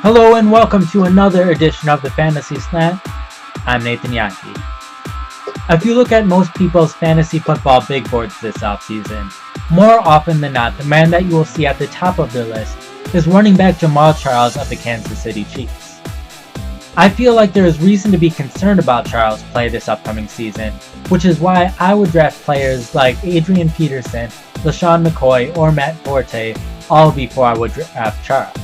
Hello and welcome to another edition of the Fantasy Slant. I'm Nathan Jahnke. If you look at most people's fantasy football big boards this offseason, more often than not, the man that you will see at the top of their list is running back Jamaal Charles of the Kansas City Chiefs. I feel like there is reason to be concerned about Charles' play this upcoming season, which is why I would draft players like Adrian Peterson, LaShawn McCoy, or Matt Forte all before I would draft Charles.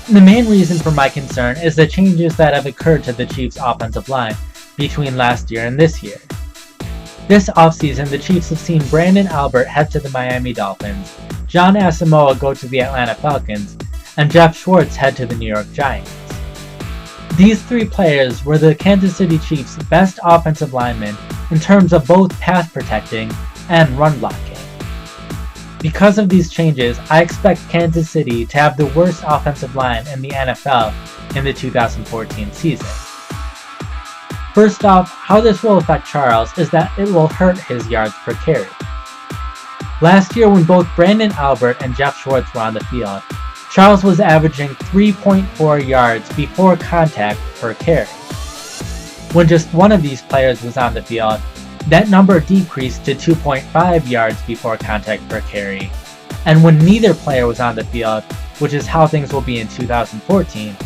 The main reason for my concern is the changes that have occurred to the Chiefs' offensive line between last year and this year. This offseason, the Chiefs have seen Brandon Albert head to the Miami Dolphins, John Asamoah go to the Atlanta Falcons, and Jeff Schwartz head to the New York Giants. These three players were the Kansas City Chiefs' best offensive linemen in terms of both pass protecting and run blocking. Because of these changes, I expect Kansas City to have the worst offensive line in the NFL in the 2014 season. First off, how this will affect Charles is that it will hurt his yards per carry. Last year, when both Brandon Albert and Jeff Schwartz were on the field, Charles was averaging 3.4 yards before contact per carry. When just one of these players was on the field, that number decreased to 2.5 yards before contact per carry, and when neither player was on the field, which is how things will be in 2014,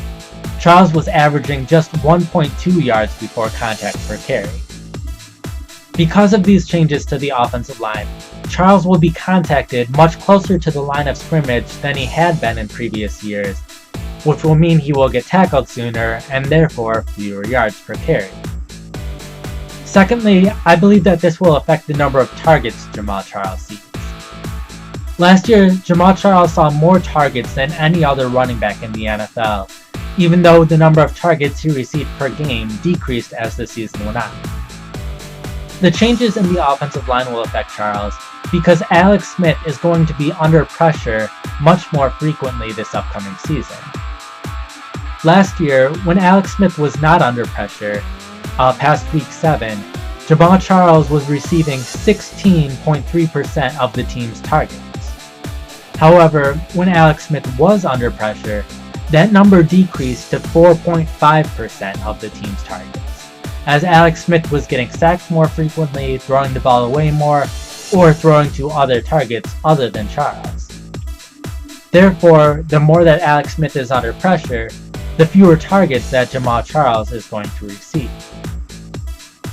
Charles was averaging just 1.2 yards before contact per carry. Because of these changes to the offensive line, Charles will be contacted much closer to the line of scrimmage than he had been in previous years, which will mean he will get tackled sooner and therefore fewer yards per carry. Secondly, I believe that this will affect the number of targets Jamaal Charles sees. Last year, Jamaal Charles saw more targets than any other running back in the NFL, even though the number of targets he received per game decreased as the season went on. The changes in the offensive line will affect Charles because Alex Smith is going to be under pressure much more frequently this upcoming season. Last year, when Alex Smith was not under pressure, past week 7, Jamaal Charles was receiving 16.3% of the team's targets. However, when Alex Smith was under pressure, that number decreased to 4.5% of the team's targets, as Alex Smith was getting sacked more frequently, throwing the ball away more, or throwing to other targets other than Charles. Therefore, the more that Alex Smith is under pressure, the fewer targets that Jamaal Charles is going to receive.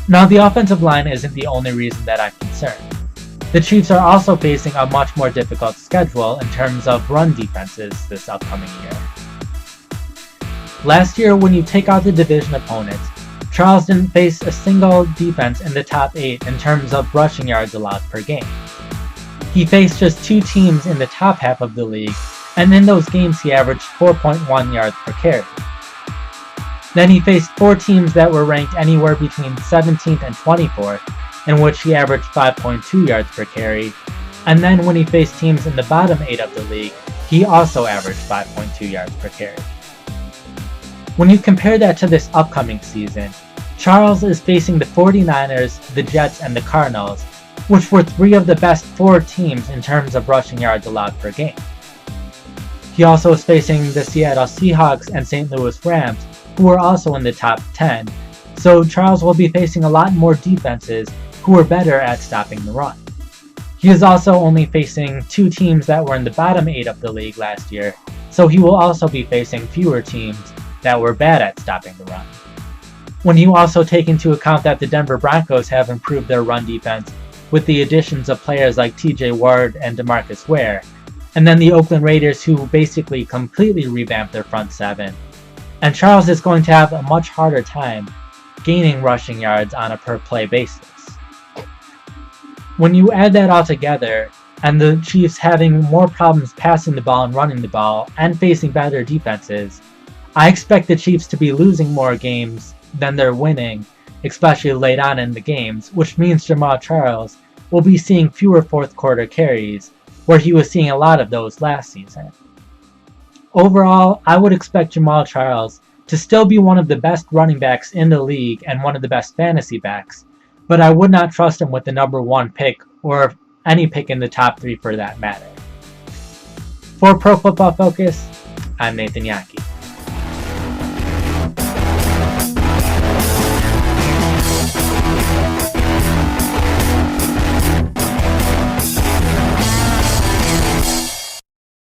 Now, the offensive line isn't the only reason that I'm concerned. The Chiefs are also facing a much more difficult schedule in terms of run defenses this upcoming year. Last year, when you take out the division opponents, Charles didn't face a single defense in the top 8 in terms of rushing yards allowed per game. He faced just 2 teams in the top half of the league, and in those games he averaged 4.1 yards per carry. Then he faced 4 teams that were ranked anywhere between 17th and 24th, in which he averaged 5.2 yards per carry, and then when he faced teams in the bottom 8 of the league, he also averaged 5.2 yards per carry. When you compare that to this upcoming season, Charles is facing the 49ers, the Jets, and the Cardinals, which were 3 of the best 4 teams in terms of rushing yards allowed per game. He also is facing the Seattle Seahawks and St. Louis Rams, who are also in the top 10, so Charles will be facing a lot more defenses who are better at stopping the run. He is also only facing 2 teams that were in the bottom 8 of the league last year, so he will also be facing fewer teams that were bad at stopping the run. When you also take into account that the Denver Broncos have improved their run defense with the additions of players like TJ Ward and DeMarcus Ware, and then the Oakland Raiders who basically completely revamped their front 7, and Charles is going to have a much harder time gaining rushing yards on a per-play basis. When you add that all together, and the Chiefs having more problems passing the ball and running the ball, and facing better defenses, I expect the Chiefs to be losing more games than they're winning, especially late on in the games, which means Jamaal Charles will be seeing fewer fourth quarter carries, where he was seeing a lot of those last season. Overall, I would expect Jamaal Charles to still be one of the best running backs in the league and one of the best fantasy backs, but I would not trust him with the number 1 pick or any pick in the top 3 for that matter. For Pro Football Focus, I'm Nathan Jahnke.